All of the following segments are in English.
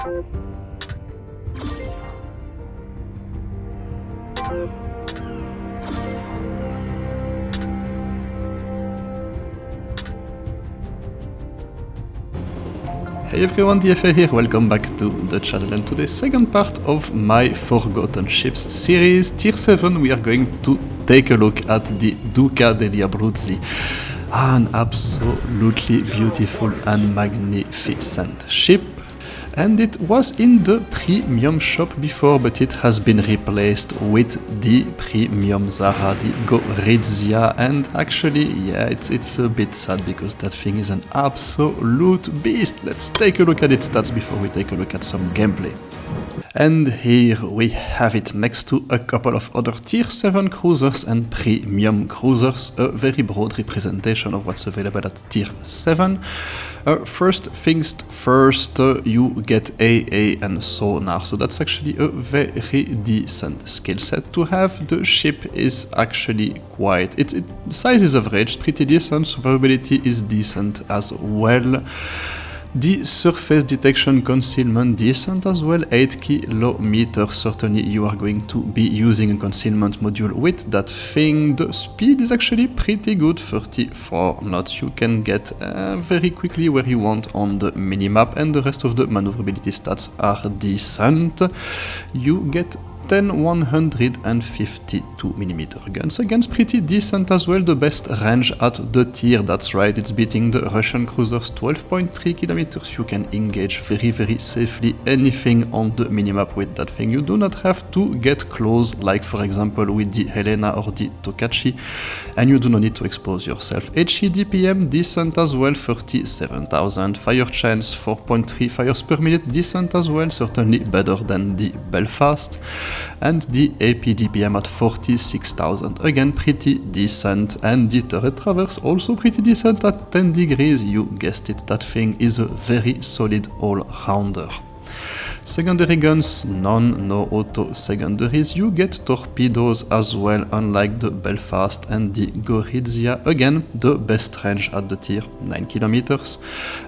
Hey everyone, DFA here, welcome back to the channel, and today's second part of my Forgotten Ships series, Tier 7, we are going to take a look at the Duca Degli Abruzzi. An absolutely beautiful and magnificent ship. And it was in the premium shop before, but it has been replaced with the premium Zara, the Gorizia, and actually, yeah, it's a bit sad because that thing is an absolute beast. Let's take a look at its stats before we take a look at some gameplay. And here we have it next to a couple of other Tier 7 cruisers and premium cruisers, a very broad representation of what's available at Tier 7. First things first, you get AA and sonar, so that's actually a very decent skill set to have. The ship is actually quite, the size is average, it's pretty decent, survivability is decent as well. The surface detection concealment decent as well, 8 kilometers, certainly you are going to be using a concealment module with that thing. The speed is actually pretty good, 34 knots, you can get very quickly where you want on the minimap, and the rest of the maneuverability stats are decent. You get 10 152mm guns, against pretty decent as well, the best range at the tier, that's right, it's beating the Russian cruisers, 12.3 kilometers, you can engage very safely anything on the minimap with that thing. You do not have to get close, like for example with the Helena or the Tokachi, and you do not need to expose yourself. HE DPM decent as well, 37,000, fire chance 4.3 fires per minute, decent as well, certainly better than the Belfast. And the AP DPM at 46,000, again pretty decent, and the turret traverse also pretty decent at 10 degrees, you guessed it, that thing is a very solid all-rounder. Secondary guns, no auto secondaries, you get torpedoes as well, unlike the Belfast and the Gorizia, again the best range at the tier, 9 kilometers,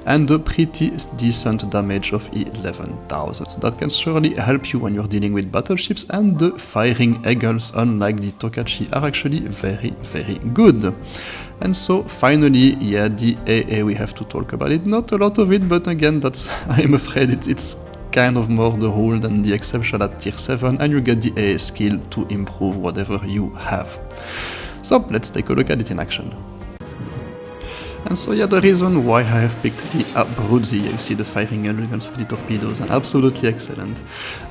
and a pretty decent damage of 11,000. So that can surely help you when you're dealing with battleships, and the firing eagles, unlike the Tokachi, are actually very good. And so finally, yeah, the AA, we have to talk about it, not a lot of it, but again, that's, I'm afraid it's kind of more the rule than the exception at Tier 7, and you get the AA skill to improve whatever you have. So let's take a look at it in action. And so yeah, the reason why I have picked the Abruzzi, you see the firing elegance of the torpedoes, and absolutely excellent.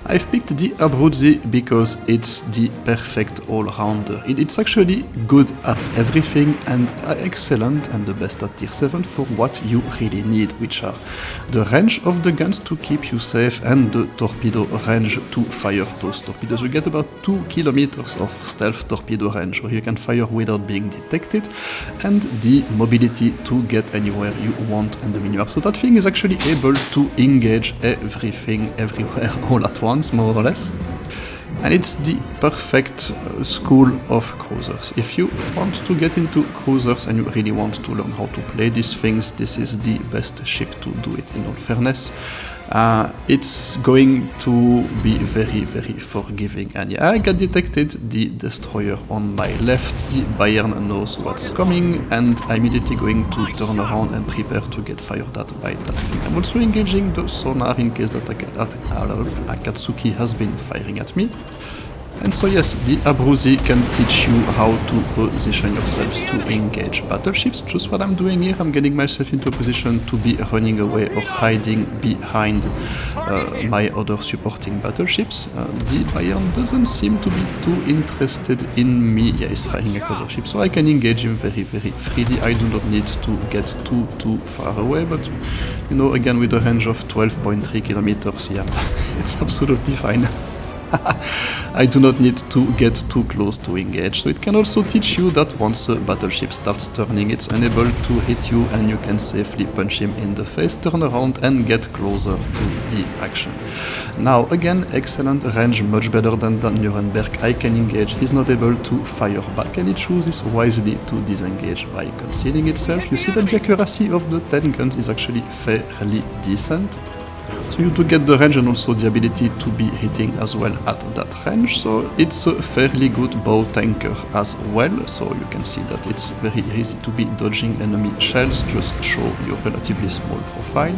I've picked the Abruzzi because it's the perfect all-rounder. It's actually good at everything and excellent and the best at Tier 7 for what you really need, which are the range of the guns to keep you safe and the torpedo range to fire those torpedoes. You get about 2 kilometers of stealth torpedo range where you can fire without being detected, and the mobility to get anywhere you want on the minimap. So that thing is actually able to engage everything, everywhere, all at once, more or less. And it's the perfect school of cruisers. If you want to get into cruisers and you really want to learn how to play these things, this is the best ship to do it, in all fairness. It's going to be very forgiving, and yeah, I got detected the destroyer on my left, the Bayern knows what's coming, and I'm immediately going to turn around and prepare to get fired at by that thing. I'm also engaging the sonar in case that Akatsuki has been firing at me. And so yes, the Abruzzi can teach you how to position yourselves to engage battleships. Just what I'm doing here, I'm getting myself into a position to be running away or hiding behind my other supporting battleships. The Bayern doesn't seem to be too interested in me. Yeah, he's firing a cover ship, so I can engage him very freely. I do not need to get too far away, but you know, again with a range of 12.3 kilometers, yeah, it's absolutely fine. I do not need to get too close to engage, so it can also teach you that once a battleship starts turning, it's unable to hit you and you can safely punch him in the face, turn around and get closer to the action. Now again, excellent range, much better than the Nuremberg. I can engage, he's not able to fire back, and it chooses wisely to disengage by concealing itself. You see that the accuracy of the 10 guns is actually fairly decent. So you do get the range and also the ability to be hitting as well at that range, so it's a fairly good bow tanker as well, so you can see that it's very easy to be dodging enemy shells, just show your relatively small profile,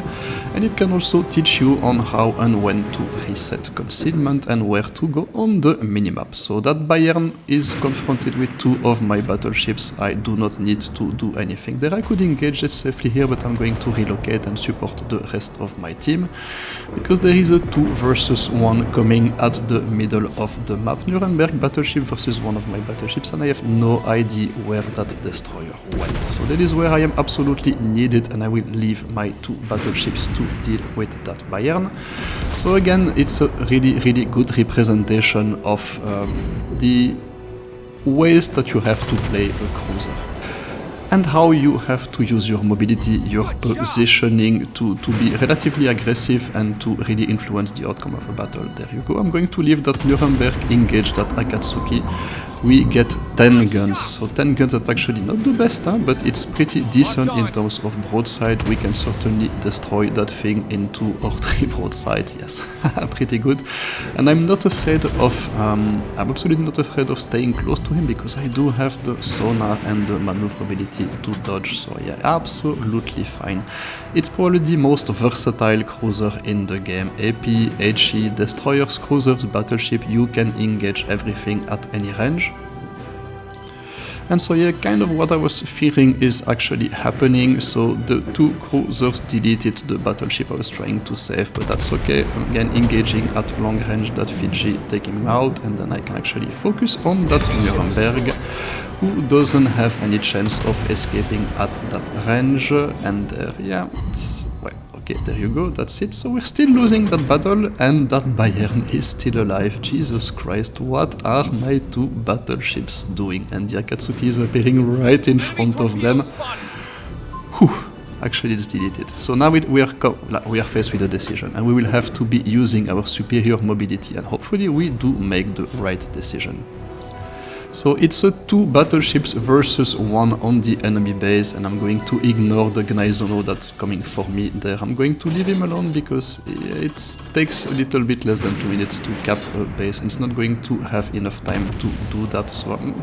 and it can also teach you on how and when to reset concealment and where to go on the minimap. So that Bayern is confronted with two of my battleships, I do not need to do anything there. I could engage it safely here, but I'm going to relocate and support the rest of my team, because there is a 2 versus 1 coming at the middle of the map. Nuremberg battleship versus one of my battleships, and I have no idea where that destroyer went. So that is where I am absolutely needed, and I will leave my 2 battleships to deal with that Bayern. So again, it's a really good representation of the ways that you have to play a cruiser, and how you have to use your mobility, your positioning to be relatively aggressive and to really influence the outcome of a battle. There you go. I'm going to leave that Nuremberg engaged that Akatsuki. We get 10 guns, so 10 guns that's actually not the best, but it's pretty decent in terms of broadside. We can certainly destroy that thing in 2 or 3 broadside, yes, pretty good. And I'm not afraid of, I'm absolutely not afraid of staying close to him, because I do have the sonar and the maneuverability to dodge, so yeah, absolutely fine. It's probably the most versatile cruiser in the game. AP, HE, destroyers, cruisers, battleship, you can engage everything at any range. And so yeah, kind of what I was fearing is actually happening. So the 2 cruisers deleted the battleship I was trying to save, but that's okay. Again, engaging at long range that Fiji, taking him out, and then I can actually focus on that Nuremberg, who doesn't have any chance of escaping at that range. And yeah, well, okay, there you go, that's it. So we're still losing that battle, and that Bayern is still alive. Jesus Christ, what are my 2 battleships doing? And the Akatsuki is appearing right in front of them. Whew, actually it's deleted. So now we are faced with a decision, and we will have to be using our superior mobility, and hopefully we do make the right decision. So it's a 2 battleships versus 1 on the enemy base, and I'm going to ignore the Gneisenau that's coming for me there. I'm going to leave him alone because it takes a little bit less than 2 minutes to cap a base, and it's not going to have enough time to do that, so I'm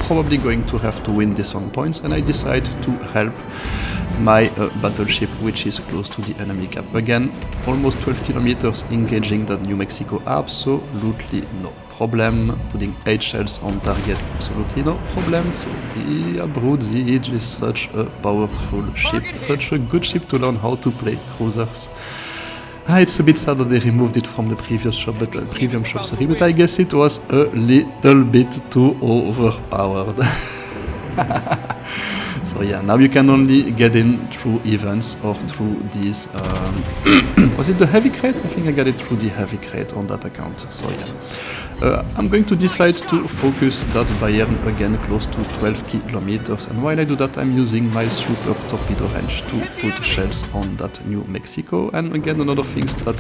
probably going to have to win this on points, and I decide to help my battleship, which is close to the enemy cap. Again, almost 12 kilometers engaging that New Mexico, absolutely no problem. Putting 8 shells on target, absolutely no problem. So the Abruzzi is such a powerful ship, such a good ship to learn how to play cruisers. It's a bit sad that they removed it from the previous shop, but I guess it was a little bit too overpowered. So yeah, now you can only get in through events or through these... was it the heavy crate? I think I got it through the heavy crate on that account, so yeah. I'm going to decide to focus that Bayern again close to 12 kilometers, and while I do that I'm using my super torpedo range to put shells on that New Mexico. And again, another thing that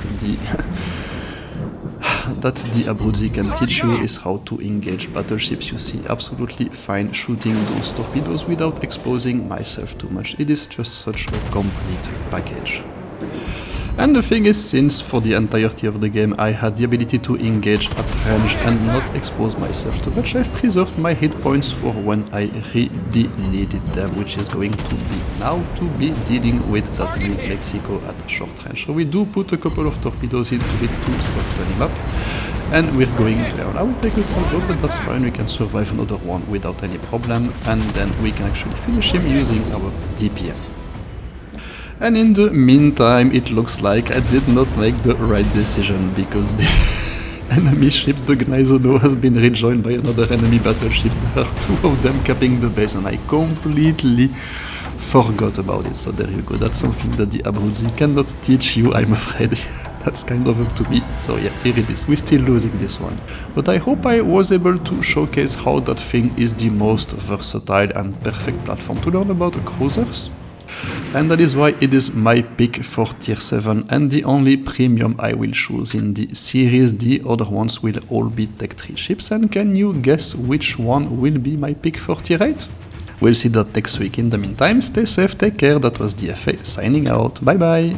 the Abruzzi can teach you is how to engage battleships. You see, absolutely fine shooting those torpedoes without exposing myself too much. It is just such a complete package. And the thing is, since for the entirety of the game I had the ability to engage at range and not expose myself too much, I've preserved my hit points for when I really needed them, which is going to be now to be dealing with that New Mexico at short range. So we do put a couple of torpedoes into it to soften him up, and we're going to... I will take a salvo, but that's fine, we can survive another one without any problem, and then we can actually finish him using our DPM. And in the meantime, it looks like I did not make the right decision, because the enemy ships, the Gneisenau, has been rejoined by another enemy battleship. There are 2 of them capping the base, and I completely forgot about it. So there you go, that's something that the Abruzzi cannot teach you, I'm afraid. That's kind of up to me. So yeah, here it is, we're still losing this one. But I hope I was able to showcase how that thing is the most versatile and perfect platform to learn about cruisers. And that is why it is my pick for tier 7 and the only premium I will choose in the series. The other ones will all be Tech 3 ships, and can you guess which one will be my pick for tier 8? We'll see that next week. In the meantime, stay safe, take care, that was DFA signing out, bye bye!